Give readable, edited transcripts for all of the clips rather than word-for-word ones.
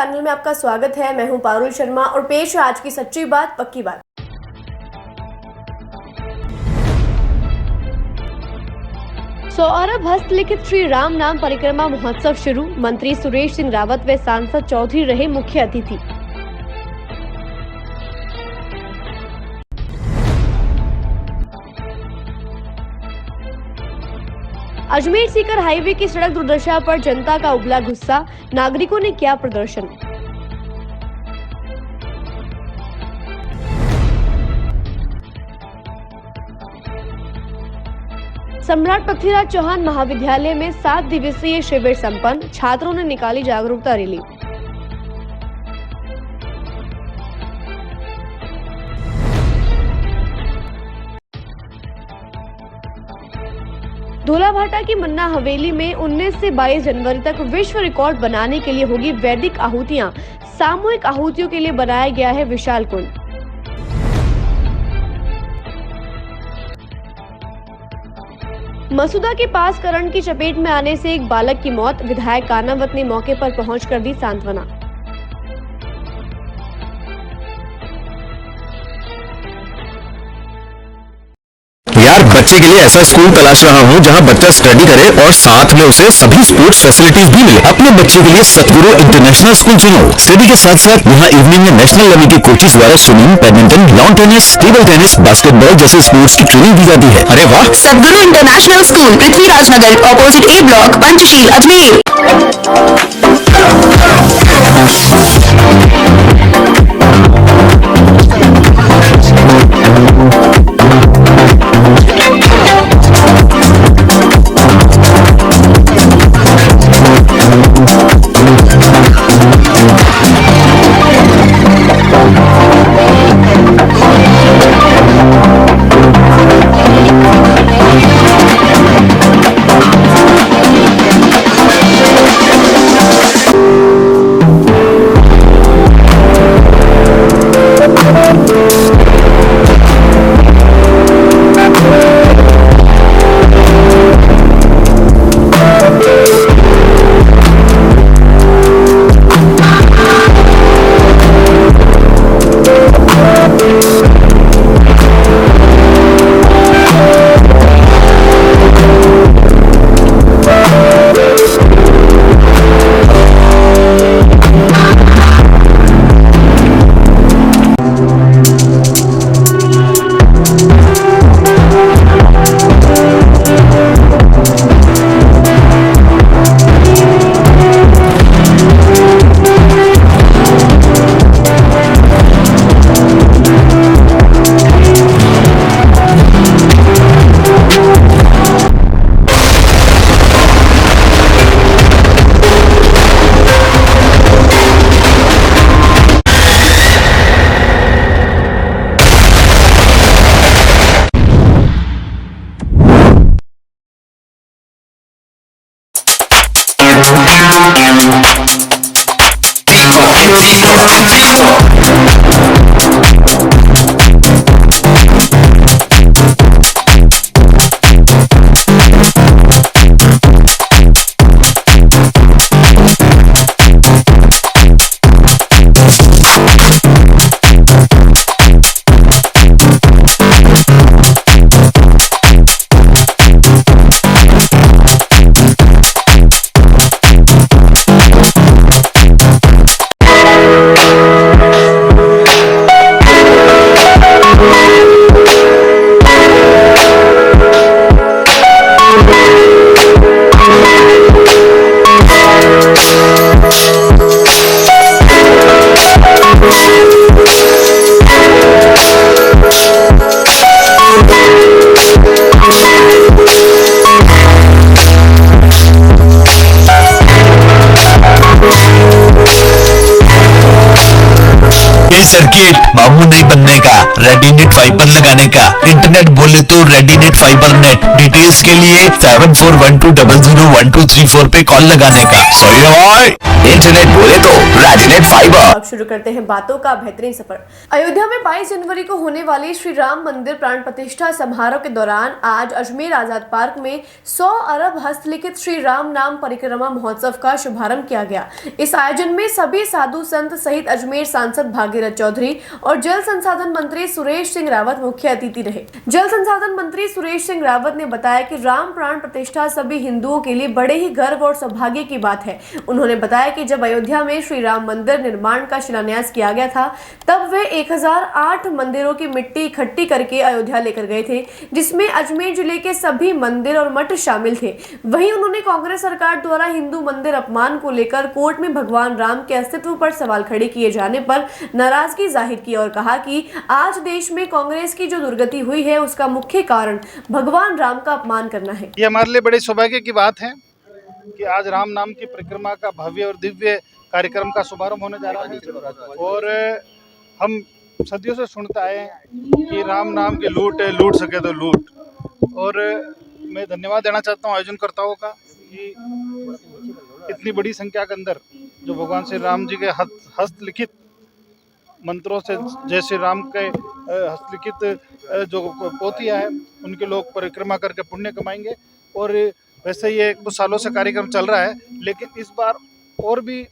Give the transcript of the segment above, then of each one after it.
Panel में आपका स्वागत है। मैं हूं पारुल शर्मा और पेश है आज की सच्ची बात पक्की बात। सौरभ हस्तलिखित श्री राम नाम परिक्रमा महोत्सव शुरू। मंत्री सुरेश सिंह रावत व सांसद चौधरी रहे मुख्य अतिथि। अजमेर सीकर हाईवे की सड़क दुर्दशा पर जनता का उबला गुस्सा, नागरिकों ने किया प्रदर्शन। सम्राट पृथ्वीराज चौहान महाविद्यालय में 7 दिवसीय शिविर संपन्न, छात्रों ने निकाली जागरूकता रैली। धोलाभाटा की मन्ना हवेली में 19 से 22 जनवरी तक विश्व रिकॉर्ड बनाने के लिए होगी वैदिक आहुतियां। सामूहिक आहुतियों के लिए बनाया गया है विशाल कुंड। मसूदा के पास करंट की चपेट में आने से एक बालक की मौत, विधायक कानावत ने मौके पर पहुंचकर दी सांत्वना। यार, बच्चे के लिए ऐसा स्कूल तलाश रहा हूँ जहाँ बच्चा स्टडी करे और साथ में उसे सभी स्पोर्ट्स फैसिलिटीज भी मिले। अपने बच्चे के लिए सतगुरु इंटरनेशनल स्कूल चुनो। स्टडी के साथ साथ यहाँ इवनिंग में नेशनल लेवल के कोचेस द्वारा swimming, badminton, lawn tennis, table tennis, basketball जैसे स्पोर्ट्स की ट्रेनिंग दी जाती है। अरे वाह! सतगुरु इंटरनेशनल स्कूल, पृथ्वीराज नगर, ऑपोजिट ए ब्लॉक, पंचशील, अजमेर। सर्किट, मामू नहीं बनने का, रेडीनेट फाइबर लगाने का, इंटरनेट बोले तो रेडीनेट फाइबर नेट। डिटेल्स के लिए 7412001234 पे कॉल लगाने का। सॉरी भाई, इंटरनेट बोले तो रेडीनेट फाइबर। अब शुरू करते हैं बातों का बेहतरीन सफर। अयोध्या में 22 जनवरी को होने वाली श्री राम मंदिर प्राण प्रतिष्ठा समारोह के दौरान आज अजमेर आजाद पार्क में 100 अरब हस्तलिखित श्री राम नाम परिक्रमा महोत्सव का शुभारंभ किया गया। इस आयोजन में सभी साधु संत सहित अजमेर सांसद भागीरथ चौधरी और जल संसाधन मंत्री सुरेश सिंह रावत मुख्य अतिथि रहे। जल संसाधन मंत्री सुरेश सिंह रावत ने बताया कि राम प्राण प्रतिष्ठा सभी हिंदुओं के लिए बड़े ही गर्व और सौभाग्य की बात है। उन्होंने बताया कि जब अयोध्या में श्री राम मंदिर निर्माण का शिलान्यास किया गया था, तब वे 1008 मंदिरों की मिट्टी इकट्ठी करके अयोध्या लेकर गए थे, जिसमें अजमेर जिले के सभी मंदिर और मठ शामिल थे। वहीं उन्होंने कांग्रेस सरकार द्वारा हिंदू मंदिर अपमान को लेकर कोर्ट में भगवान राम के अस्तित्व पर सवाल खड़े किए जाने पर नाराजगी जाहिर की और कहा कि आज देश में कांग्रेस की जो दुर्गति हुई है, उसका मुख्य कारण भगवान राम का अपमान करना है। ये हमारे लिए बड़े सौभाग्य की बात है कि आज राम नाम की परिक्रमा का भव्य और दिव्य कार्यक्रम का शुभारंभ होने जा रहा है। और हम सदियों से सुनते आए हैं कि राम नाम की लूट है, लूट सके तो लूट। और मैं धन्यवाद देना चाहता हूँ आयोजनकर्ताओं का कि इतनी बड़ी संख्या के अंदर जो भगवान श्री राम जी के हस्तलिखित मंत्रों से, जय श्री राम के हस्तलिखित जो पोथियाँ हैं, उनके लोग परिक्रमा करके पुण्य कमाएंगे। और वैसे ये कुछ सालों से कार्यक्रम चल रहा है, लेकिन इस बार और भी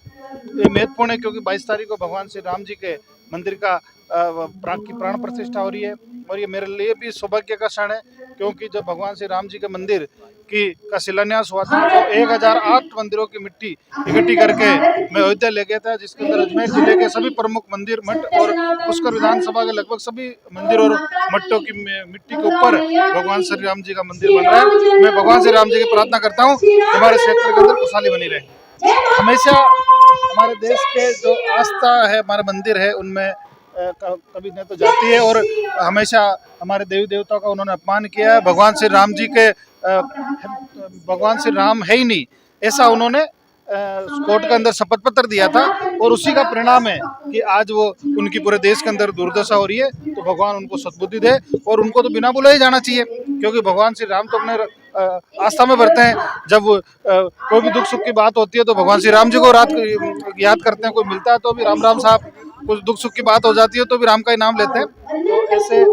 महत्वपूर्ण है क्योंकि 22 तारीख को भगवान श्री राम जी के मंदिर का प्राण प्रतिष्ठा हो रही है। और ये मेरे लिए भी सौभाग्य का क्षण है क्योंकि जब भगवान श्री राम जी के मंदिर का शिलान्यास हुआ था तो 1008 मंदिरों की मिट्टी इकट्ठी करके मैं अयोध्या ले गया था, जिसके अंदर अजमेर जिले के सभी प्रमुख मंदिर, मठ और पुष्कर विधानसभा के लगभग सभी मंदिर और मठों की मिट्टी के ऊपर भगवान श्री राम जी का मंदिर बन रहा है। मैं भगवान श्री राम जी की प्रार्थना करता हूँ हमारे क्षेत्र के अंदर खुशहाली बनी रहे। हमेशा हमारे देश के जो आस्था है, हमारे मंदिर है, उनमें कभी न तो जाती है और हमेशा हमारे देवी देवताओं का उन्होंने अपमान किया है। भगवान श्री राम जी के भगवान श्री राम है ही नहीं, ऐसा उन्होंने कोर्ट के अंदर शपथ पत्र दिया था और उसी का परिणाम है कि आज वो उनकी पूरे देश के अंदर दुर्दशा हो रही है। तो भगवान उनको सद्बुद्धि दे और उनको तो बिना बुलाए जाना चाहिए क्योंकि भगवान श्री राम तो अपने आस्था में बढ़ते हैं। जब कोई भी दुख सुख की बात होती है तो भगवान श्री राम जी को रात याद करते हैं, कोई मिलता है तो भी राम राम साहब, कुछ दुख सुख की बात हो जाती है तो भी राम का ही नाम लेते हैं। तो ऐसे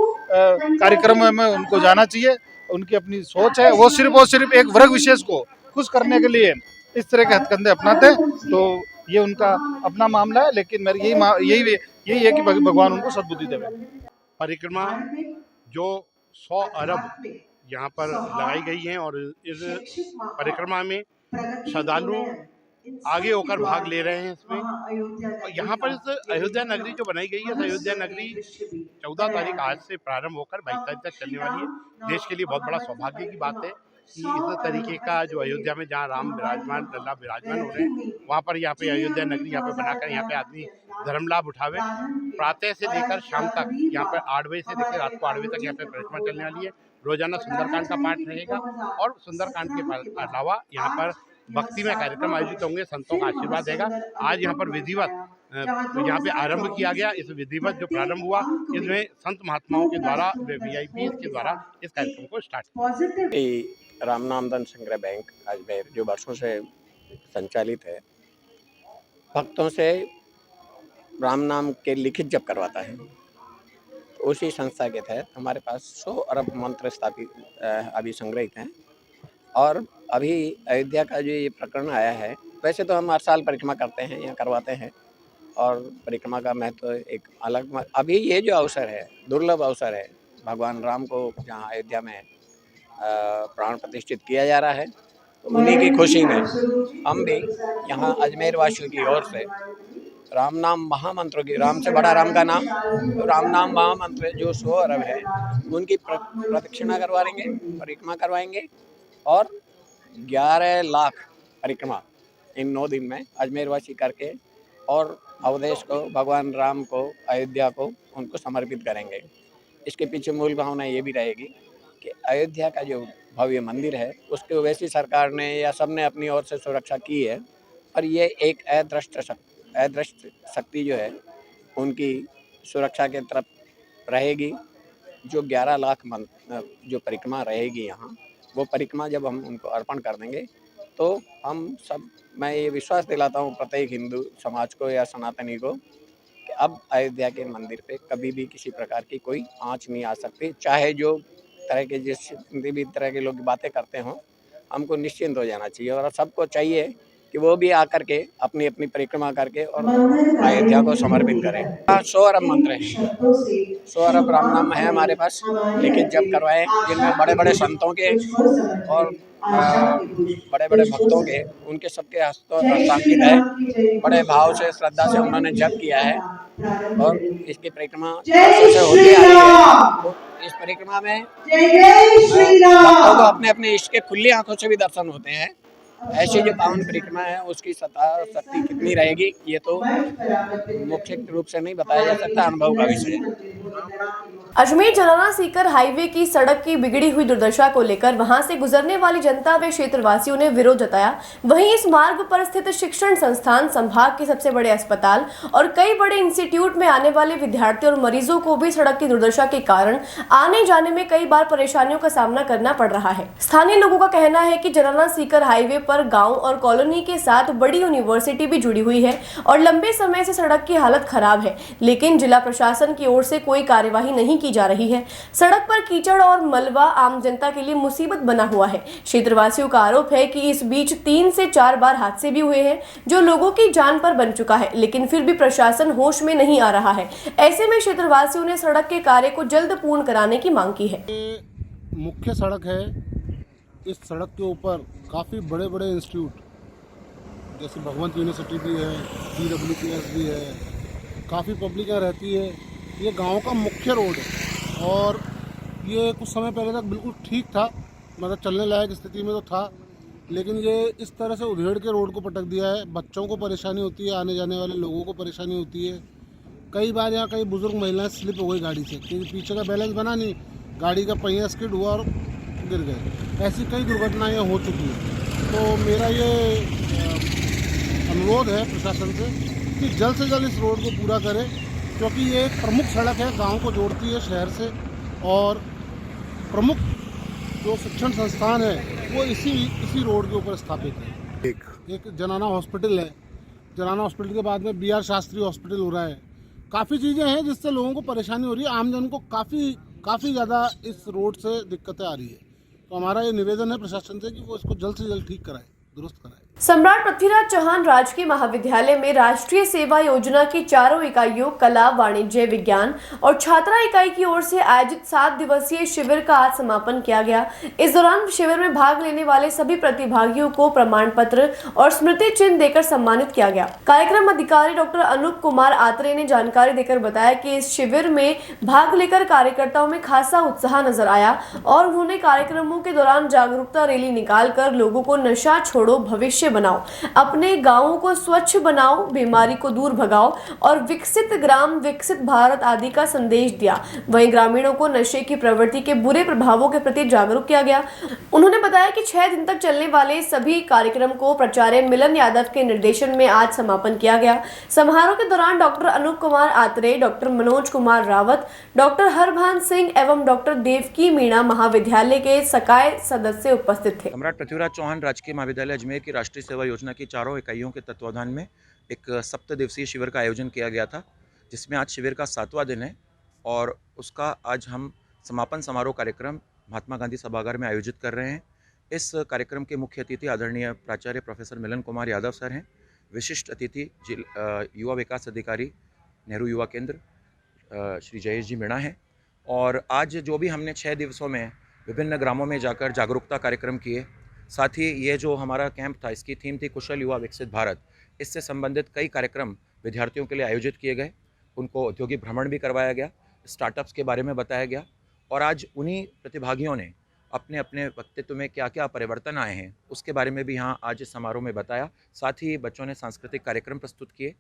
कार्यक्रम में उनको जाना चाहिए। उनकी अपनी सोच है, वो सिर्फ एक वर्ग विशेष को खुश करने के लिए इस तरह के हथकंडे अपनाते हैं। तो ये उनका अपना मामला है, लेकिन मेरी यही है कि भगवान उनको सद्बुद्धि देवे। परिक्रमा जो 100 अरब यहाँ पर लगाई गई हैं और इस परिक्रमा में श्रद्धालु आगे होकर भाग ले रहे हैं। इसमें यहाँ पर इस अयोध्या नगरी जो बनाई गई है, अयोध्या नगरी 14 तारीख आज से प्रारंभ होकर 22 तारीख तक चलने वाली है। देश के लिए बहुत बड़ा सौभाग्य की बात है कि इस तरीके का जो अयोध्या में जहाँ राम विराजमान, लल्ला विराजमान हो रहे हैं, वहाँ पर यहाँ पे अयोध्या नगरी यहाँ पे बनाकर यहाँ पे आदमी धर्म लाभ उठावे। प्रातः से लेकर शाम तक यहाँ पर 8 बजे से लेकर रात को 8 बजे तक यहाँ पे परिक्रमा चलने वाली है। रोजाना सुंदरकांड का पाठ रहेगा और सुंदरकांड के अलावा यहाँ पर भक्तिमय कार्यक्रम आयोजित होंगे, संतों का आशीर्वाद रहेगा। आज यहाँ पर विधिवत यहाँ पे आरंभ किया गया। इस विधिवत जो प्रारंभ हुआ, इसमें संत महात्माओं के द्वारा, VIP के द्वारा इस कार्यक्रम को स्टार्ट किया। राम नाम धन संग्रह बैंक अजमेर जो वर्षों से संचालित है, भक्तों से राम नाम के लिखित जप करवाता है। तो उसी संस्था के तहत हमारे पास 100 अरब मंत्र स्थापित अभी संग्रहित हैं। और अभी अयोध्या का जो ये प्रकरण आया है, वैसे तो हम हर साल परिक्रमा करते हैं या करवाते हैं और परिक्रमा का महत्व एक अलग। अभी ये जो अवसर है, दुर्लभ अवसर है, भगवान राम को जहाँ अयोध्या में प्राण प्रतिष्ठित किया जा रहा है, तो उन्हीं की खुशी में हम भी यहाँ अजमेर वासियों की ओर से राम नाम महामंत्रों की, राम से बड़ा राम का नाम, तो राम नाम महामंत्र जो 100 अरब है उनकी प्रदक्षिणा करवाएंगे, परिक्रमा करवाएंगे और 11 लाख परिक्रमा इन 9 दिन में अजमेर वासी करके और अवधेश को, भगवान राम को, अयोध्या को उनको समर्पित करेंगे। इसके पीछे मूल भावना ये भी रहेगी कि अयोध्या का जो भव्य मंदिर है उसके वैसी सरकार ने या सबने अपनी ओर से सुरक्षा की है, और ये एक अदृष्ट शक्ति जो है उनकी सुरक्षा के तरफ रहेगी। जो 11 लाख जो परिक्रमा रहेगी यहाँ, वो परिक्रमा जब हम उनको अर्पण कर देंगे तो हम सब, मैं ये विश्वास दिलाता हूँ प्रत्येक हिंदू समाज को या सनातनी को कि अब अयोध्या के मंदिर पे कभी भी किसी प्रकार की कोई आँच नहीं आ सकती। चाहे जो तरह के जिस भी तरह के लोग बातें करते हों, हमको निश्चिंत हो जाना चाहिए और सबको चाहिए कि वो भी आकर के अपनी अपनी परिक्रमा करके और अयोध्या को समर्पित करें। 100 अरब मंत्र हैं, 100 अरब राम नाम है हमारे पास लिखित जप करवाए, जिनमें बड़े बड़े संतों के और बड़े बड़े भक्तों के, उनके सबके हस्तांकित है। बड़े भाव से श्रद्धा से उन्होंने जप किया है और इसकी परिक्रमा वर्षों से होती आ रही है। तो इस परिक्रमा में भक्तों को अपने अपने इष्ट के खुली आंखों से भी दर्शन होते हैं। ऐसी जो पावन परिक्रमा है उसकी शक्ति कितनी रहेगी ये तो मुख्य रूप से नहीं बताया जा सकता, अनुभव का विषय है। अजमेर जनाना सीकर हाईवे की सड़क की बिगड़ी हुई दुर्दशा को लेकर वहां से गुजरने वाली जनता व क्षेत्रवासियों ने विरोध जताया। वहीं इस मार्ग पर स्थित शिक्षण संस्थान, संभाग के सबसे बड़े अस्पताल और कई बड़े इंस्टीट्यूट में आने वाले विद्यार्थियों और मरीजों को भी सड़क की दुर्दशा के कारण आने जाने में कई बार परेशानियों का सामना करना पड़ रहा है। स्थानीय लोगों का कहना है कि जनाना सीकर हाईवे पर गाँव और कॉलोनी के साथ बड़ी यूनिवर्सिटी भी जुड़ी हुई है और लंबे समय से सड़क की हालत खराब है, लेकिन जिला प्रशासन की ओर से कोई कार्यवाही नहीं की जा रही है। सड़क पर कीचड़ और मलबा आम जनता के लिए मुसीबत बना हुआ है। क्षेत्रवासियों का आरोप है कि इस बीच 3 से 4 बार हादसे भी हुए हैं जो लोगों की जान पर बन चुका है, लेकिन फिर भी प्रशासन होश में नहीं आ रहा है। ऐसे में क्षेत्रवासियों ने सड़क के कार्य को जल्द पूर्ण कराने की मांग की है। मुख्य सड़क है, इस सड़क के ऊपर काफ़ी बड़े बड़े इंस्टीट्यूट जैसे भगवंत यूनिवर्सिटी भी है, PWPS भी है, काफ़ी पब्लिक यहाँ रहती है। ये गांव का मुख्य रोड है और ये कुछ समय पहले तक बिल्कुल ठीक था, मतलब चलने लायक स्थिति में तो था, लेकिन ये इस तरह से उधेड़ के रोड को पटक दिया है। बच्चों को परेशानी होती है, आने जाने वाले लोगों को परेशानी होती है। कई बार यहाँ कई बुजुर्ग महिलाएं स्लिप हो गई गाड़ी से, क्योंकि पीछे का बैलेंस बना नहीं, गाड़ी का पहिया स्किड हुआ और गिर गए। ऐसी कई दुर्घटनाएँ हो चुकी हैं। तो मेरा ये अनुरोध है प्रशासन से कि जल्द से जल्द इस रोड को पूरा करें, क्योंकि ये एक प्रमुख सड़क है, गांव को जोड़ती है शहर से, और प्रमुख जो शिक्षण संस्थान है वो इसी रोड के ऊपर स्थापित है। एक जनाना हॉस्पिटल है, जनाना हॉस्पिटल के बाद में BR शास्त्री हॉस्पिटल हो रहा है। काफ़ी चीज़ें हैं जिससे लोगों को परेशानी हो रही है, आमजन को काफ़ी ज़्यादा इस रोड से दिक्कतें आ रही है। तो हमारा ये निवेदन है प्रशासन से कि वो इसको जल्द से जल्द ठीक कराए, दुरुस्त कराए। सम्राट पृथ्वीराज चौहान राजकीय महाविद्यालय में राष्ट्रीय सेवा योजना की चारों इकाइयों कला, वाणिज्य, विज्ञान और छात्रा इकाई की ओर से आयोजित 7 दिवसीय शिविर का आज समापन किया गया। इस दौरान शिविर में भाग लेने वाले सभी प्रतिभागियों को प्रमाण पत्र और स्मृति चिन्ह देकर सम्मानित किया गया। कार्यक्रम अधिकारी डॉक्टर अनूप कुमार आत्रे ने जानकारी देकर बताया कि इस शिविर में भाग लेकर कार्यकर्ताओं में खासा उत्साह नजर आया और उन्होंने कार्यक्रमों के दौरान जागरूकता रैली निकालकर लोगों को नशा छोड़ो, भविष्य बनाओ, अपने गांवों को स्वच्छ बनाओ, बीमारी को दूर भगाओ और विकसित ग्राम विकसित भारत आदि का संदेश दिया। वहीं ग्रामीणों को नशे की प्रवृत्ति के बुरे प्रभावों के प्रति जागरूक किया गया। उन्होंने बताया कि 6 दिन तक चलने वाले सभी कार्यक्रम को प्राचार्य मिलन यादव के निर्देशन में आज समापन किया गया। समारोह के दौरान doctor Anoop Kumar Atre, doctor Manoj Kumar Rawat, doctor Harbhan Singh एवं डॉक्टर देवकी मीणा महाविद्यालय के सकाय सदस्य उपस्थित थे। सम्राट पृथ्वीराज चौहान राजकीय महाविद्यालय अजमेर की राष्ट्रीय सेवा योजना की चारों इकाइयों के तत्वाधान में एक 7 दिवसीय शिविर का आयोजन किया गया था, जिसमें आज शिविर का 7वां दिन है और उसका आज हम समापन समारोह कार्यक्रम महात्मा गांधी सभागार में आयोजित कर रहे हैं। इस कार्यक्रम के मुख्य अतिथि आदरणीय प्राचार्य प्रोफेसर मिलन कुमार यादव सर हैं। विशिष्ट अतिथि युवा विकास अधिकारी नेहरू युवा केंद्र श्री जयेश जी मीणा हैं। और आज जो भी हमने 6 दिवसों में विभिन्न ग्रामों में जाकर जागरूकता कार्यक्रम किए, साथ ही ये जो हमारा कैंप था इसकी थीम थी कुशल युवा विकसित भारत। इससे संबंधित कई कार्यक्रम विद्यार्थियों के लिए आयोजित किए गए, उनको औद्योगिक भ्रमण भी करवाया गया, स्टार्टअप्स के बारे में बताया गया और आज उन्हीं प्रतिभागियों ने अपने अपने व्यक्तित्व में क्या क्या परिवर्तन आए हैं उसके बारे में भी यहाँ आज इस समारोह में बताया। साथ ही बच्चों ने सांस्कृतिक कार्यक्रम प्रस्तुत किए।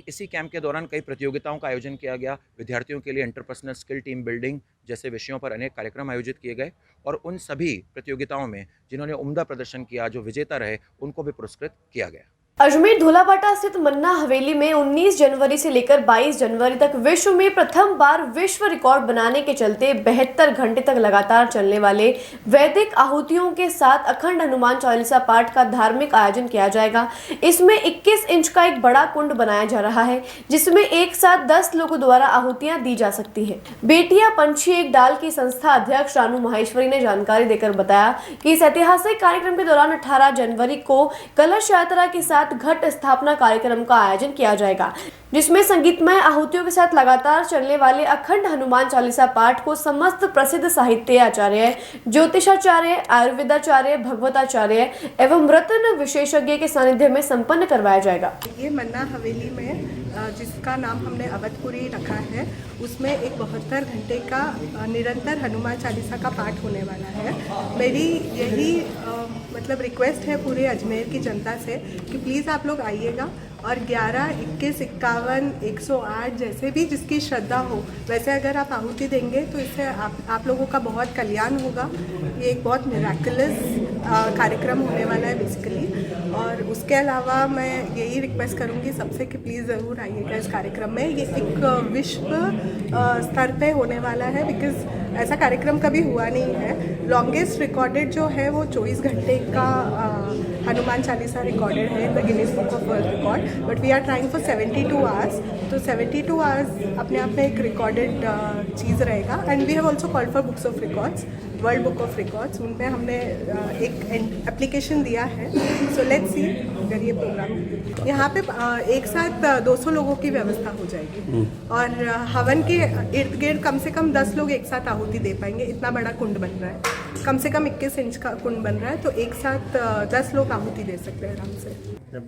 इसी कैंप के दौरान कई प्रतियोगिताओं का आयोजन किया गया। विद्यार्थियों के लिए इंटरपर्सनल स्किल, टीम बिल्डिंग जैसे विषयों पर अनेक कार्यक्रम आयोजित किए गए और उन सभी प्रतियोगिताओं में जिन्होंने उम्दा प्रदर्शन किया, जो विजेता रहे, उनको भी पुरस्कृत किया गया। अजमेर धोलाबाटा स्थित मन्ना हवेली में 19 जनवरी से लेकर 22 जनवरी तक विश्व में प्रथम बार विश्व रिकॉर्ड बनाने के चलते 72 घंटे तक लगातार चलने वाले वैदिक आहुतियों के साथ अखंड हनुमान चालीसा पाठ का धार्मिक आयोजन किया जाएगा। इसमें 21 इंच का एक बड़ा कुंड बनाया जा रहा है, जिसमें एक साथ 10 लोगों द्वारा आहुतियां दी जा सकती है। बेटिया पंछी एक डाल की संस्था अध्यक्ष रानू माहेश्वरी ने जानकारी देकर बताया कि इस ऐतिहासिक कार्यक्रम के दौरान 18 जनवरी को कलश यात्रा के साथ घट स्थापना कार्यक्रम का आयोजन किया जाएगा, जिसमें संगीतमय आहुतियों के साथ लगातार चलने वाले अखंड हनुमान चालीसा पाठ को समस्त प्रसिद्ध साहित्य आचार्य, ज्योतिषाचार्य, आयुर्वेदाचार्य, भगवताचार्य एवं रत्न विशेषज्ञ के सानिध्य में संपन्न करवाया जाएगा। ये मन्ना हवेली में जिसका नाम हमने अवधपुरी रखा है, उसमें एक 72 घंटे का निरंतर हनुमान चालीसा का पाठ होने वाला है। मेरी यही मतलब रिक्वेस्ट है पूरे अजमेर की जनता से कि प्लीज़ आप लोग आइएगा और 11, 21, 51, 108 जैसे भी जिसकी श्रद्धा हो वैसे अगर आप आहुति देंगे तो इससे आप लोगों का बहुत कल्याण होगा। ये एक बहुत मिराकुलस कार्यक्रम होने वाला है बेसिकली। और उसके अलावा मैं यही रिक्वेस्ट करूँगी सबसे कि प्लीज़ ज़रूर आइएगा इस कार्यक्रम में। ये एक विश्व स्तर पे होने वाला है, बिकॉज़ ऐसा कार्यक्रम कभी हुआ नहीं है। लॉन्गेस्ट रिकॉर्डेड जो है वो 24 घंटे का हनुमान चालीसा रिकॉर्डेड है in the Guinness book of world record, but we are trying for 72 hours. तो 72 आवर्स अपने आप में एक रिकॉर्डेड चीज़ रहेगा। And we have also called for books of records, world book of records, उनमें हमने एक एप्लीकेशन दिया है। सो लेट्स सी अगर ये प्रोग्राम यहाँ पे एक साथ 200 लोगों की व्यवस्था हो जाएगी और हवन के इर्द गिर्द कम से कम 10 लोग एक साथ आहुति दे पाएंगे। इतना बड़ा कुंड बन रहा है, कम से कम 21 इंच का कुंड बन रहा है, तो एक साथ 10 लोग आहुति दे सकते हैं आराम से। जब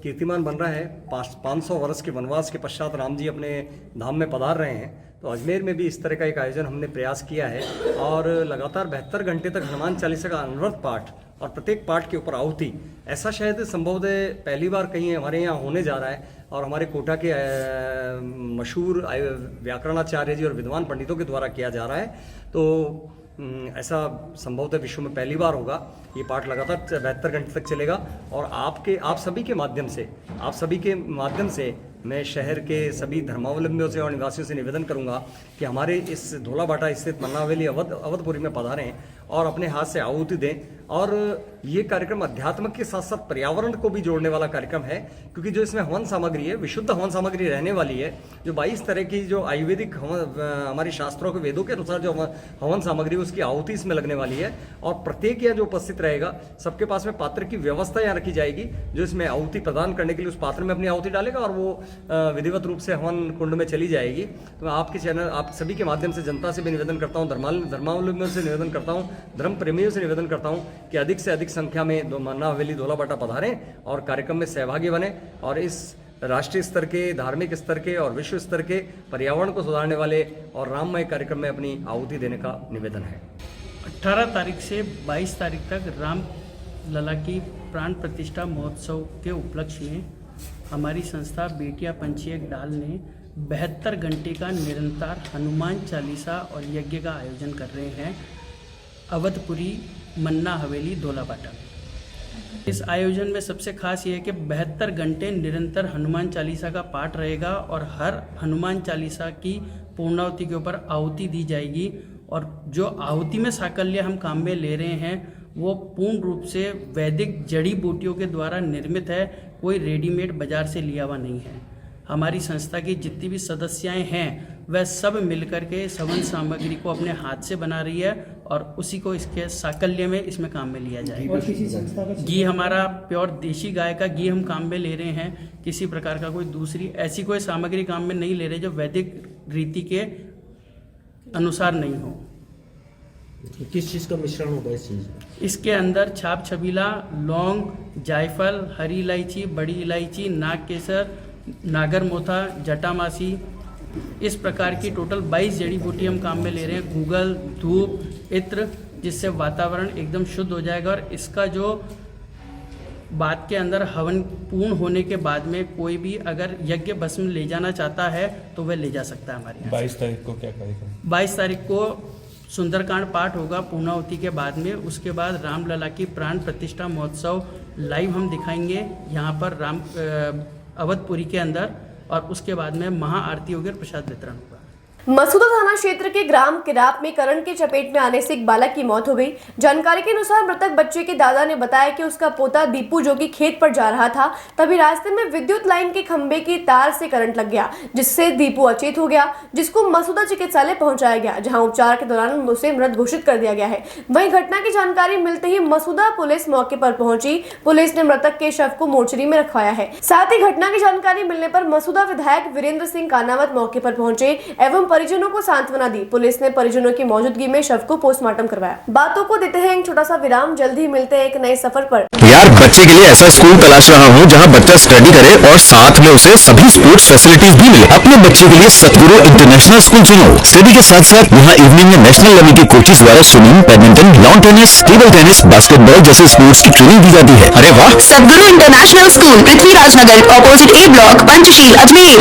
कीर्तिमान बन रहा है 500 वर्ष के वनवास के पश्चात राम जी अपने धाम में पधार रहे हैं, तो अजमेर में भी इस तरह का एक आयोजन हमने प्रयास किया है और लगातार 72 घंटे तक हनुमान चालीसा का अनवरत पाठ और प्रत्येक पाठ के ऊपर आहुति, ऐसा शायद संभवतः पहली बार कहीं हमारे यहाँ होने जा रहा है। और हमारे कोटा के मशहूर व्याकरणाचार्य जी और विद्वान पंडितों के द्वारा किया जा रहा है। तो ऐसा संभवतः विश्व में पहली बार होगा। ये पाठ लगातार 72 घंटे तक चलेगा और आप सभी के माध्यम से मैं शहर के सभी धर्मावलंबियों से और निवासियों से निवेदन करूंगा कि हमारे इस धोलाबाटा स्थित मन्ना हवेली अवधपुरी में पधारें और अपने हाथ से आहुति दें। और ये कार्यक्रम अध्यात्म के साथ साथ पर्यावरण को भी जोड़ने वाला कार्यक्रम है, क्योंकि जो इसमें हवन सामग्री है विशुद्ध हवन सामग्री रहने वाली है। जो 22 तरह की जो आयुर्वेदिक हमारी शास्त्रों के वेदों के अनुसार जो हवन सामग्री उसकी आहुति इसमें लगने वाली है। और प्रत्येक यहाँ जो उपस्थित रहेगा सबके पास में पात्र की व्यवस्था यहाँ रखी जाएगी, जो इसमें आहुति प्रदान करने के लिए उस पात्र में अपनी आहुति डालेगा और वो विधिवत रूप से हवन कुंड में चली जाएगी। तो मैं आपके चैनल आप सभी के माध्यम से जनता से भी निवेदन करता हूँ, धर्मावलंबियों से निवेदन करता हूँ, धर्म प्रेमियों से निवेदन करता हूँ कि अधिक से अधिक संख्या में मन्ना हवेली धोलाबाटा पधारें और कार्यक्रम में सहभागी बने और इस राष्ट्रीय स्तर के, धार्मिक स्तर के और विश्व स्तर के पर्यावरण को सुधारने वाले और राममय कार्यक्रम में अपनी आहुति देने का निवेदन है। 18 तारीख से 22 तारीख तक राम लला की प्राण प्रतिष्ठा महोत्सव के उपलक्ष्य में हमारी संस्था बेटिया पंछी एक डाल ने 72 घंटे का निरंतर हनुमान चालीसा और यज्ञ का आयोजन कर रहे हैं अवधपुरी मन्ना हवेली धोलाबाटा। इस आयोजन में सबसे खास ये है कि 72 घंटे निरंतर हनुमान चालीसा का पाठ रहेगा और हर हनुमान चालीसा की पूर्णाहुति के ऊपर आहुति दी जाएगी। और जो आहुति में साकल्य हम काम में ले रहे हैं वो पूर्ण रूप से वैदिक जड़ी बूटियों के द्वारा निर्मित है, कोई रेडीमेड बाजार से लिया हुआ नहीं है। हमारी संस्था की जितनी भी सदस्याएं हैं वह सब मिलकर के हवन सामग्री को अपने हाथ से बना रही है और उसी को इसके साकल्य में इसमें काम में लिया जाएगा। घी हमारा प्योर देशी गाय का घी हम काम में ले रहे हैं, किसी प्रकार का कोई दूसरी ऐसी कोई सामग्री काम में नहीं ले रहे जो वैदिक रीति के अनुसार नहीं हो। किस चीज़ का मिश्रण होगा इस चीज़? इसके अंदर छाप छबीला, लौंग, जायफल, हरी इलायची, बड़ी इलायची, नाग केसर, नागर मोथा, जटामासी, इस प्रकार की टोटल 22 जड़ी बूटी हम काम में ले रहे हैं। गूगल, धूप, इत्र, जिससे वातावरण एकदम शुद्ध हो जाएगा। और इसका जो बाद के अंदर हवन पूर्ण होने के बाद में कोई भी अगर यज्ञ भस्म ले जाना चाहता है तो वह ले जा सकता है हमारे यहाँ। 22 तारीख को क्या कार्यक्रम? 22 तारीख को सुंदरकांड पाठ होगा पूर्णाहुति के बाद में। उसके बाद रामलला की प्राण प्रतिष्ठा महोत्सव लाइव हम दिखाएंगे यहाँ पर अवधपुरी के अंदर, और उसके बाद में महाआरती होगी और प्रसाद वितरण होगा। मसूदा थाना क्षेत्र के ग्राम किराप में करंट की चपेट में आने से एक बालक की मौत हो गई। जानकारी के अनुसार मृतक बच्चे के दादा ने बताया कि उसका पोता दीपू जो कि खेत पर जा रहा था, तभी रास्ते में विद्युत लाइन के खंभे की तार से करंट लग गया, जिससे दीपू अचेत हो गया, जिसको मसूदा चिकित्सालय पहुंचाया गया, जहां उपचार के दौरान उसे मृत घोषित कर दिया गया है। वहीं घटना की जानकारी मिलते ही मसूदा पुलिस मौके पर पहुंची। पुलिस ने मृतक के शव को मोर्चरी में रखवाया है। साथ ही घटना की जानकारी मिलने पर मसूदा विधायक वीरेंद्र सिंह कानावत मौके पर पहुंचे एवं परिजनों को सांत्वना दी। पुलिस ने परिजनों की मौजूदगी में शव को पोस्टमार्टम करवाया। बातों को देते हैं एक छोटा सा विराम, जल्द ही मिलते हैं एक नए सफर पर। यार बच्चे के लिए ऐसा स्कूल तलाश रहा हूँ जहाँ बच्चा स्टडी करे और साथ में उसे सभी स्पोर्ट्स फैसिलिटीज भी मिले। अपने बच्चे के लिए सतगुरु इंटरनेशनल स्कूल चुनो। स्टडी के साथ साथ यहाँ इवनिंग में नेशनल लेवल के कोचेस द्वारा swimming, badminton, lawn tennis, table tennis, basketball जैसे स्पोर्ट्स की ट्रेनिंग दी जाती है। अरे वाह! सतगुरु इंटरनेशनल स्कूल, पृथ्वीराज नगर, ऑपोजिट ए ब्लॉक, पंचशील, अजमेर।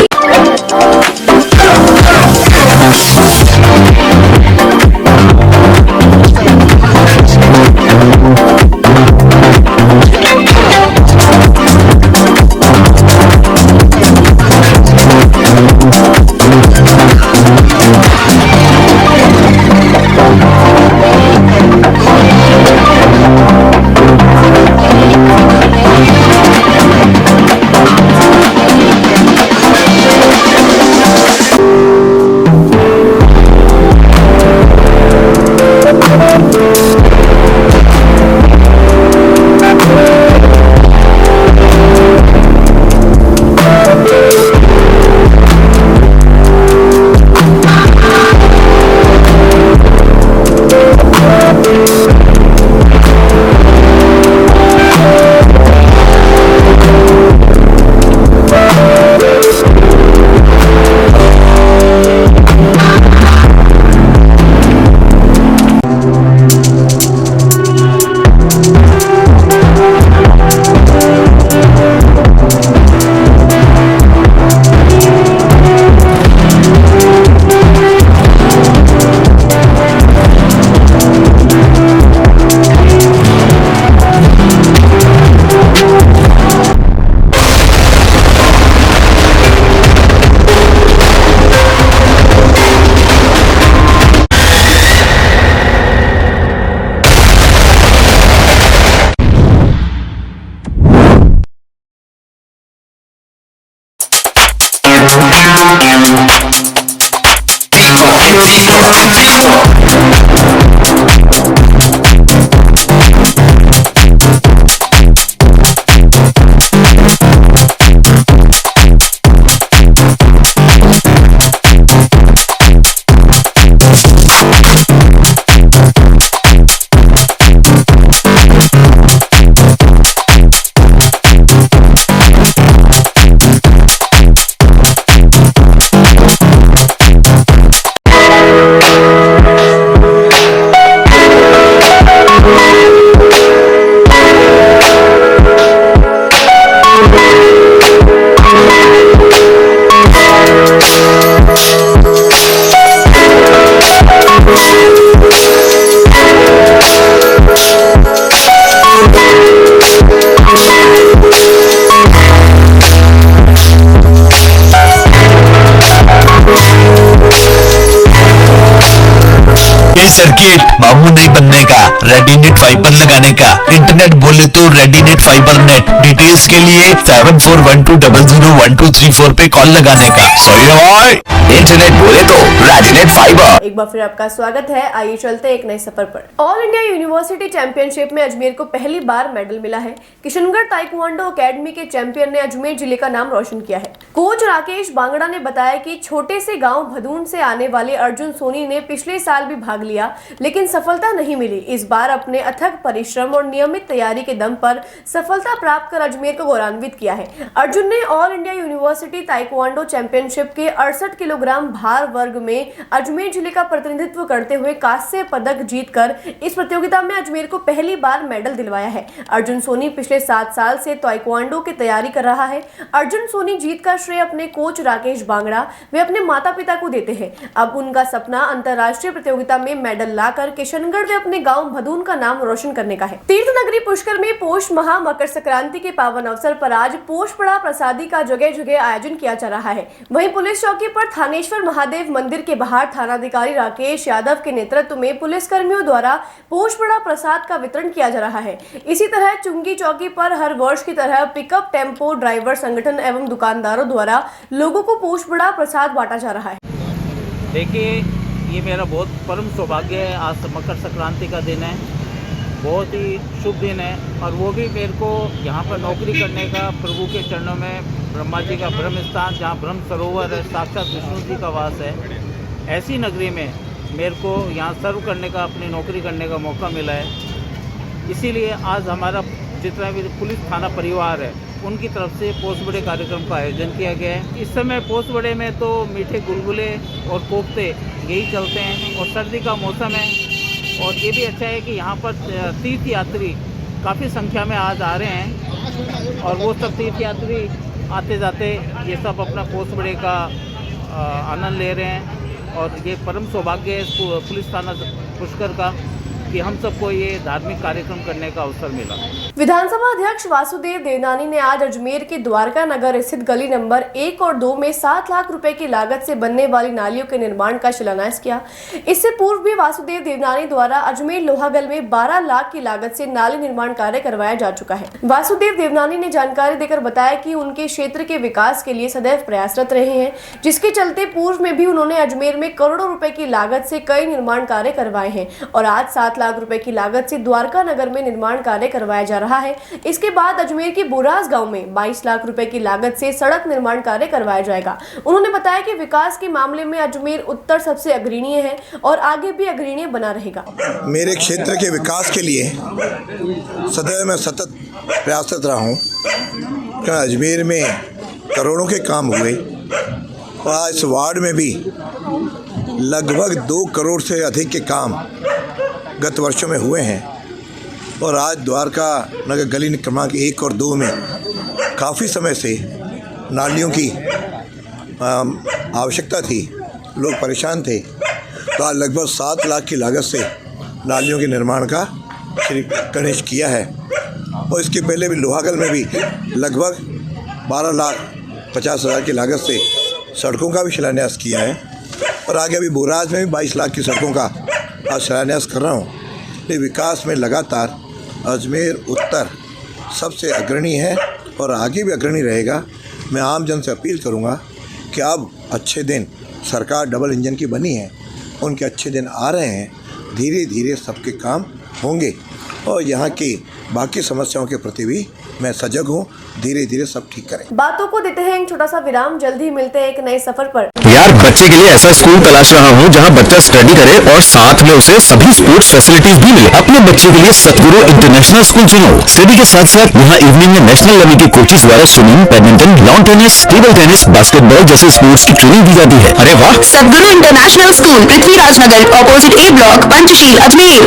सर्किट मामू नहीं बनने का, रेडीनेट फाइबर लगाने का, इंटरनेट बोले तो रेडीनेट फाइबर नेट। डिटेल्स के लिए 7412001234 पे कॉल लगाने का। इंटरनेट बोले तो रेडीनेट फाइबर। एक बार फिर आपका स्वागत है। आइए चलते एक नए सफर पर। ऑल इंडिया यूनिवर्सिटी चैंपियनशिप में अजमेर को पहली बार मेडल मिला है। किशनगढ़ ताइक्वांडो अकेडमी के चैंपियन ने अजमेर जिले का नाम रोशन किया है। कोच राकेश बांगड़ा ने बताया कि छोटे से गांव भदून से आने वाले अर्जुन सोनी ने पिछले साल भी भाग लिया, लेकिन सफलता नहीं मिली। इस बार अपने अथक परिश्रम और नियमित तैयारी के दम पर सफलता प्राप्त कर अजमेर को गौरवान्वित किया है। अर्जुन ने all India university taekwondo championship के 68 किलोग्राम भार वर्ग में अजमेर जिले का प्रतिनिधित्व करते हुए कांस्य पदक जीतकर इस प्रतियोगिता में अजमेर को पहली बार मेडल दिलवाया है। अर्जुन सोनी पिछले 7 साल से ताइक्वांडो की तैयारी कर रहा है। अर्जुन सोनी जीत का श्रेय अपने कोच राकेश बांगड़ा वे अपने माता पिता को देते हैं। अब उनका सपना अंतर्राष्ट्रीय प्रतियोगिता में मेडल लाकर किशनगढ़ व अपने गाँव भदून खातून का नाम रोशन करने का है। तीर्थ नगरी पुष्कर में पोष महा मकर संक्रांति के पावन अवसर पर आज पोष बड़ा प्रसादी का जगह जगह आयोजन किया जा रहा है। वहीं पुलिस चौकी पर थानेश्वर महादेव मंदिर के बाहर थानाधिकारी राकेश यादव के नेतृत्व में पुलिस कर्मियों द्वारा पोष बड़ा प्रसाद का वितरण किया जा रहा है। इसी तरह चुंगी चौकी पर हर वर्ष की तरह पिकअप टेम्पो ड्राइवर संगठन एवं दुकानदारों द्वारा लोगों को पोष बड़ा प्रसाद बांटा जा रहा है। देखिए, ये मेरा बहुत परम सौभाग्य है। आज मकर संक्रांति का दिन है, बहुत ही शुभ दिन है और वो भी मेरे को यहाँ पर नौकरी करने का, प्रभु के चरणों में ब्रह्मा जी का ब्रह्म स्थान, जहाँ ब्रह्म सरोवर है, साक्षात विष्णु जी का वास है, ऐसी नगरी में मेरे को यहाँ सर्व करने का, अपनी नौकरी करने का मौका मिला है। इसीलिए आज हमारा जितना भी पुलिस थाना परिवार है उनकी तरफ से पोष बड़े कार्यक्रम का आयोजन किया गया है। इस समय पोष बड़े में तो मीठे गुलगुले और कोफ्ते यही चलते हैं और सर्दी का मौसम है और ये भी अच्छा है कि यहाँ पर तीर्थ यात्री काफ़ी संख्या में आज आ रहे हैं और वो सब तीर्थ यात्री आते जाते ये सब अपना पोष बड़े का आनंद ले रहे हैं और ये परम सौभाग्य है पुलिस थाना पुष्कर का कि हम सबको ये धार्मिक कार्यक्रम करने का अवसर मिला। विधानसभा अध्यक्ष वासुदेव देवनानी ने आज अजमेर के द्वारका नगर स्थित गली नंबर 1 और 2 में 7 लाख रुपए की लागत से बनने वाली नालियों के निर्माण का शिलान्यास किया। इससे पूर्व भी वासुदेव देवनानी द्वारा अजमेर लोहागल में 12 लाख की लागत से नाली निर्माण कार्य करवाया जा चुका है। वासुदेव देवनानी ने जानकारी देकर बताया कि उनके क्षेत्र के विकास के लिए सदैव प्रयासरत रहे हैं, जिसके चलते पूर्व में भी उन्होंने अजमेर में करोड़ों रुपए की लागत से कई निर्माण कार्य करवाए हैं और आज 7 लाख रुपए की लागत से द्वारका नगर में निर्माण कार्य करवाया जा रहा है। इसके बाद अजमेर के बोरास गांव में 22 लाख रुपए की लागत से सड़क निर्माण कार्य करवाया जाएगा। उन्होंने बताया कि विकास के मामले में अजमेर उत्तर सबसे अग्रणीय है और आगे भी अग्रणीय बना रहेगा। मेरे क्षेत्र के विकास के लिए सदैव मैं सतत प्रयासरत रहा हूँ। अजमेर में करोड़ों के काम हुए और इस वार्ड में भी लगभग 2 करोड़ से अधिक के काम गत वर्षों में हुए हैं और आज द्वारका नगर गली क्रमांक 1 और 2 में काफ़ी समय से नालियों की आवश्यकता थी, लोग परेशान थे, तो आज लगभग 7 लाख की लागत से नालियों के निर्माण का श्री गणेश किया है और इसके पहले भी लोहागल में भी लगभग 12,50,000 की लागत से सड़कों का भी शिलान्यास किया है और आगे अभी बोराज में भी 22 लाख की सड़कों का आज शिलान्यास कर रहा हूँ। ये विकास में लगातार अजमेर उत्तर सबसे अग्रणी है और आगे भी अग्रणी रहेगा। मैं आम जन से अपील करूँगा कि अब अच्छे दिन, सरकार डबल इंजन की बनी है, उनके अच्छे दिन आ रहे हैं, धीरे धीरे सबके काम होंगे और यहाँ की बाकी समस्याओं के प्रति भी मैं सजग हूँ। धीरे धीरे सब ठीक करें। बातों को देते हैं एक छोटा सा विराम, जल्द ही मिलते हैं एक नए सफर पर। यार बच्चे के लिए ऐसा स्कूल तलाश रहा हूँ जहाँ बच्चा स्टडी करे और साथ में उसे सभी स्पोर्ट्स फैसिलिटीज भी मिले। अपने बच्चे के लिए सतगुरु इंटरनेशनल स्कूल चुनो। स्टडी के साथ साथ यहाँ इवनिंग में नेशनल लेवल के कोचेस द्वारा swimming, badminton, lawn tennis, table tennis, basketball जैसे स्पोर्ट्स की ट्रेनिंग दी जाती है। अरे वाह! सतगुरु इंटरनेशनल स्कूल, पृथ्वीराज नगर, ऑपोजिट ए ब्लॉक, पंचशील, अजमेर।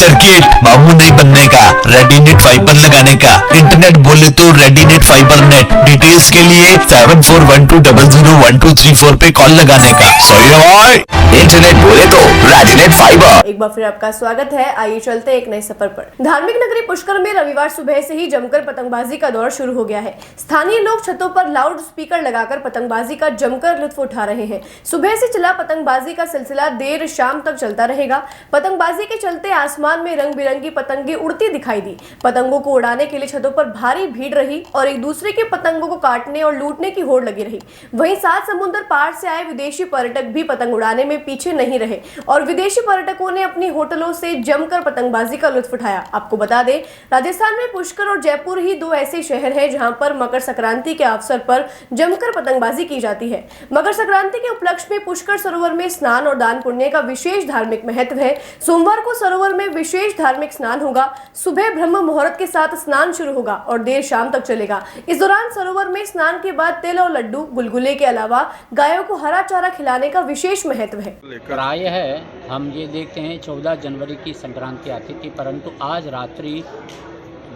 सर्किट, मामू नहीं बनने का, रेडीनेट फाइबर लगाने का, इंटरनेट बोले तो रेडीनेट फाइबर नेट। डिटेल्स के लिए 7412001234 पे कॉल लगाने का। सही है भाई, इंटरनेट बोले तो रेडीनेट फाइबर। एक बार फिर आपका स्वागत है। आइए चलते एक नए सफर पर। धार्मिक नगरी पुष्कर में रविवार सुबह से ही जमकर पतंगबाजी का दौर शुरू हो गया है। स्थानीय लोग छतों पर लाउड स्पीकर लगाकर पतंगबाजी का जमकर लुत्फ उठा रहे हैं। सुबह से चला पतंगबाजी का सिलसिला देर शाम तक चलता रहेगा। पतंगबाजी के चलते आसमान में रंग बिरंगी पतंगे उड़ती दिखाई दी। पतंगों को उड़ाने के लिए छतों पर भारी भीड़ रही और एक दूसरे के पतंगों को काटने और लूटने की होड़ लगी रही। वहीं 7 समुद्र पार से आए विदेशी पर्यटक भी पतंग उड़ाने में पीछे नहीं रहे और विदेशी पर्यटकों ने अपनी होटलों से जमकर पतंगबाजी का लुत्फ उठाया। आपको बता दें, राजस्थान में पुष्कर और जयपुर ही दो ऐसे शहर हैं जहां पर मकर संक्रांति के अवसर पर जमकर पतंगबाजी की जाती है। मकर संक्रांति के उपलक्ष्य में पुष्कर सरोवर में स्नान और दान पुण्य का विशेष धार्मिक महत्व है। सोमवार को सरोवर में विशेष धार्मिक स्नान होगा। सुबह ब्रह्म मुहूर्त के साथ स्नान शुरू होगा और देर शाम तक चलेगा। इस दौरान सरोवर में स्नान के बाद तिल और लड्डू, गुलगुले के अलावा गायों को हरा चारा खिलाने का विशेष महत्व है। प्राय है हम ये देखते हैं 14 जनवरी की संक्रांति आती थी, परंतु आज रात्रि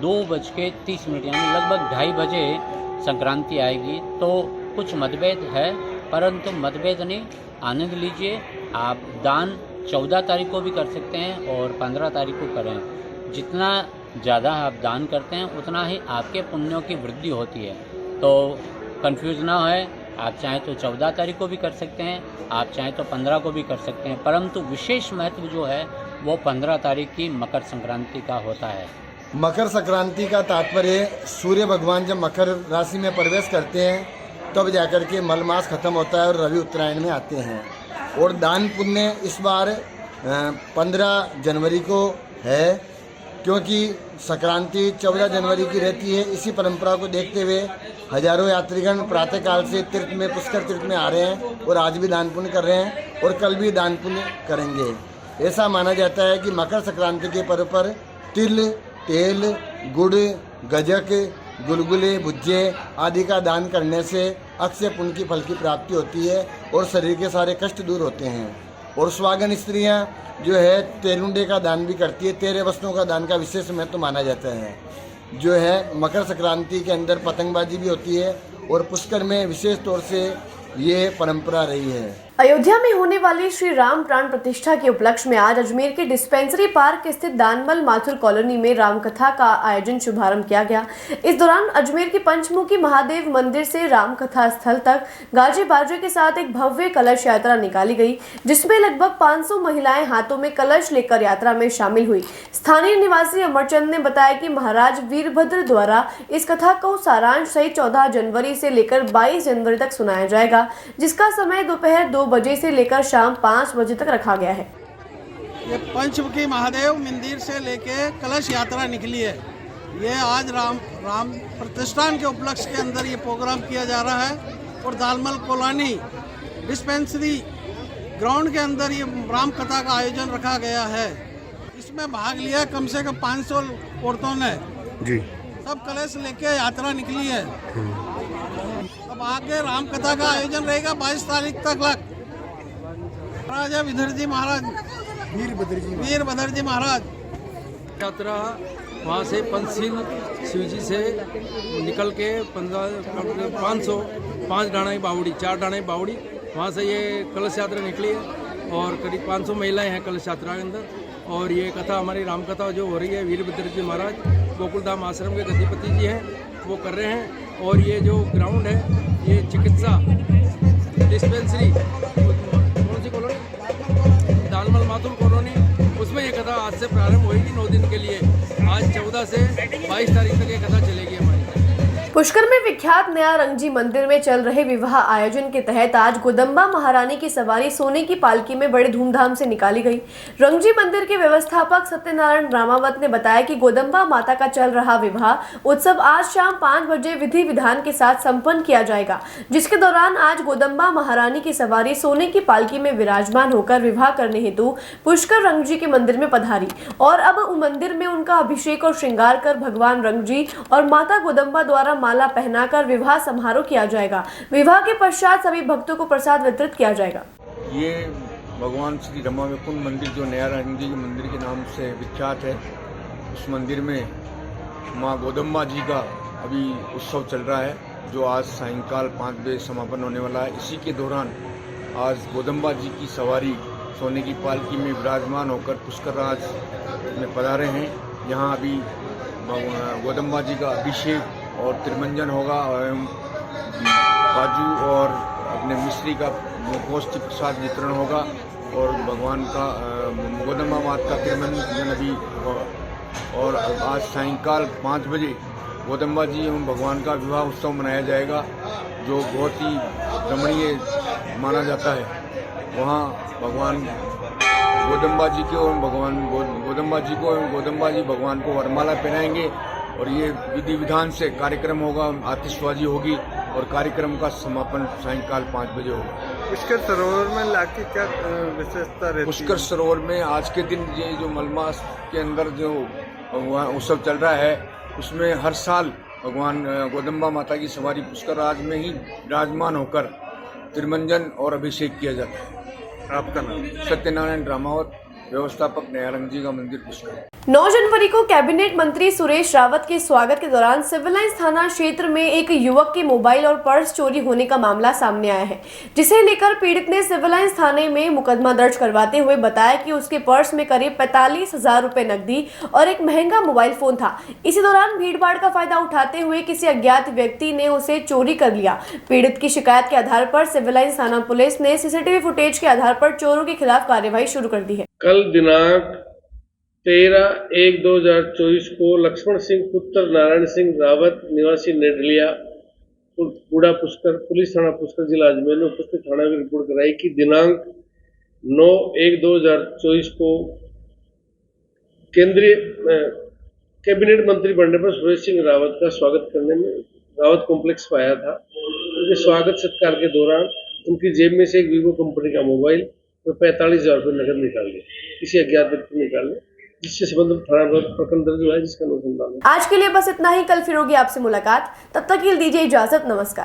2:30 यानी लगभग 2:30 बजे संक्रांति आएगी। तो कुछ मतभेद है, परंतु मतभेद नहीं, आनंद लीजिए। आप दान 14 तारीख को भी कर सकते हैं और 15 तारीख को करें। जितना ज़्यादा आप दान करते हैं उतना ही आपके पुण्यों की वृद्धि होती है। तो कंफ्यूज ना है, आप चाहें तो 14 तारीख को भी कर सकते हैं, आप चाहें तो 15 को भी कर सकते हैं, परंतु विशेष महत्व जो है वो 15 तारीख की मकर संक्रांति का होता है। मकर संक्रांति का तात्पर्य सूर्य भगवान जब मकर राशि में प्रवेश करते हैं तब जाकर के मलमास खत्म होता है और रवि उत्तरायण में आते हैं। और दान पुण्य इस बार 15 जनवरी को है, क्योंकि संक्रांति 14 जनवरी की रहती है। इसी परंपरा को देखते हुए हजारों यात्रीगण प्रातःकाल से तीर्थ में, पुष्कर तीर्थ में आ रहे हैं और आज भी दान पुण्य कर रहे हैं और कल भी दान पुण्य करेंगे। ऐसा माना जाता है कि मकर संक्रांति के पर्व पर तिल, तेल, गुड़, गजक, गुलगुले, भुज्जे आदि का दान करने से अक्षय पुण्य की फल की प्राप्ति होती है और शरीर के सारे कष्ट दूर होते हैं। और सुहागन स्त्रियां जो है तेरुंडे का दान भी करती है। 13 वस्तुओं का दान का विशेष महत्व माना जाता है। जो है मकर संक्रांति के अंदर पतंगबाजी भी होती है और पुष्कर में विशेष तौर से ये परंपरा रही है। अयोध्या में होने वाली श्री राम प्राण प्रतिष्ठा के उपलक्ष्य में आज अजमेर के डिस्पेंसरी पार्क स्थित दानमल माथुर कॉलोनी में रामकथा का आयोजन शुभारंभ किया गया। इस दौरान अजमेर के पंचमुखी महादेव मंदिर से रामकथा स्थल तक गाजे बाजे के साथ एक भव्य कलश यात्रा निकाली गई, जिसमें लगभग 500 महिलाएं हाथों में कलश लेकर यात्रा में शामिल हुई। स्थानीय निवासी अमरचंद ने बताया कि महाराज वीरभद्र द्वारा इस कथा को सारांश सहित 14 जनवरी से लेकर 22 जनवरी तक सुनाया जाएगा, जिसका समय दोपहर 2 बजे से लेकर शाम 5 बजे तक रखा गया है। ये पंचमुखी महादेव मंदिर से लेके कलश यात्रा निकली है। ये आज राम प्रतिष्ठान के उपलक्ष्य के अंदर ये प्रोग्राम किया जा रहा है और दालमल कॉलोनी डिस्पेंसरी ग्राउंड के अंदर ये राम कथा का आयोजन रखा गया है। इसमें भाग लिया कम से कम 500 औरतों ने जी। सब कलश लेके यात्रा निकली है। अब आगे राम कथा का आयोजन रहेगा 22 तारीख तक। राजा वीरभद्र जी महाराज यात्रा वहाँ से पंचशील शिव जी से निकल के 505 डाणाई बावड़ी 4 डाणाई बावड़ी वहाँ से ये कलश यात्रा निकली है और करीब 500 महिलाएं हैं कलश यात्रा के अंदर। और ये कथा हमारी राम कथा जो हो रही है वीरभद्र जी महाराज गोकुलधाम आश्रम के गतिपति जी हैं वो कर रहे हैं। और ये जो ग्राउंड है ये चिकित्सा डिस्पेंसरी कौन सी कॉलोनी दालमल माथुर कॉलोनी, उसमें ये कथा आज से प्रारंभ होगी 9 दिन के लिए। आज 14 से 22 तारीख तक ये कथा चलेगी हमारी। पुष्कर में विख्यात नया रंगजी मंदिर में चल रहे विवाह आयोजन के तहत आज गोदम्बा महारानी की सवारी सोने की पालकी में बड़े धूमधाम से निकाली गई। रंगजी मंदिर के व्यवस्थापक सत्यनारायण रामावत ने बताया कि गोदम्बा माता का चल रहा विवाह उत्सव आज शाम 5 बजे विधि विधान के साथ संपन्न किया जाएगा, जिसके दौरान आज गोदम्बा महारानी की सवारी सोने की पालकी में विराजमान होकर विवाह करने हेतु पुष्कर रंगजी के मंदिर में पधारी और अब मंदिर में उनका अभिषेक और श्रृंगार कर भगवान रंगजी और माता गोदम्बा द्वारा माला पहनाकर विवाह समारोह किया जाएगा। विवाह के पश्चात सभी भक्तों को प्रसाद वितरित किया जाएगा। ये भगवान श्री रमा वैकुंठ मंदिर जो नया रंग जी मंदिर के नाम से विख्यात है, उस मंदिर में माँ गोदम्बा जी का अभी उत्सव चल रहा है, जो आज सायंकाल 5 बजे समापन होने वाला है। इसी के दौरान आज गोदम्बा जी की सवारी सोने की पालकी में विराजमान होकर पुष्कर राज में पधारे हैं। यहाँ अभी गोदम्बा जी का अभिषेक और तिरुमंजन होगा और काजू और अपने मिश्री का पौष्टिक प्रसाद वितरण होगा और भगवान का गोदम्बा माता का तिरुमंजन अभी होगा। और आज सायंकाल 5 बजे गोदम्बा जी एवं भगवान का विवाह उत्सव मनाया जाएगा, जो बहुत ही रमणीय माना जाता है। वहाँ भगवान गोदम्बा जी को गोदम्बा जी भगवान को वरमाला पहनाएंगे और ये विधि विधान से कार्यक्रम होगा, आतिशबाजी होगी और कार्यक्रम का समापन सायंकाल 5 बजे होगा। पुष्कर सरोवर में लाके क्या विशेषता रहती है? पुष्कर सरोवर में आज के दिन ये जो मलमास के अंदर जो उत्सव चल रहा है, उसमें हर साल भगवान गोदम्बा माता की सवारी पुष्कर राज में ही विराजमान होकर तिरुमंजन और अभिषेक किया जाता है। आपका नाम? सत्यनारायण रामावत, व्यवस्थापक नया रंग जी का मंदिर पुष्कर। 9 जनवरी को कैबिनेट मंत्री सुरेश रावत के स्वागत के दौरान सिविल लाइंस थाना क्षेत्र में एक युवक के मोबाइल और पर्स चोरी होने का मामला सामने आया है, जिसे लेकर पीड़ित ने सिविल लाइंस थाने में मुकदमा दर्ज करवाते हुए बताया कि उसके पर्स में करीब 45,000 रुपए नकदी और एक महंगा मोबाइल फोन था। इसी दौरान भीड़भाड़ का फायदा उठाते हुए किसी अज्ञात व्यक्ति ने उसे चोरी कर लिया। पीड़ित की शिकायत के आधार पर सिविल लाइंस थाना पुलिस ने सीसीटीवी फुटेज के आधार पर चोरों के खिलाफ कार्यवाही शुरू कर दी है। कल दिनांक 13/1/2024 को लक्ष्मण सिंह पुत्र नारायण सिंह रावत निवासी नेडलिया बूढ़ा पुष्कर पुलिस थाना पुष्कर जिला अजमेर ने उपस्थित थाना में रिपोर्ट कराई कि दिनांक 9/1/2024 को केंद्रीय कैबिनेट मंत्री बनने पर सुरेश सिंह रावत का स्वागत करने में रावत कॉम्प्लेक्स पर आया था। उनके स्वागत सत्कार के दौरान उनकी जेब में से एक वीवो कंपनी का मोबाइल और 45,000 रुपये नकद निकाल लिया, किसी अज्ञात व्यक्ति ने निकाले, जिससे संबंधित थाना प्रकरण दर्ज हुआ है, जिसका अनुसंधान। आज के लिए बस इतना ही। कल फिर होगी आपसे मुलाकात, तब तक के लिए दीजिए इजाजत। नमस्कार।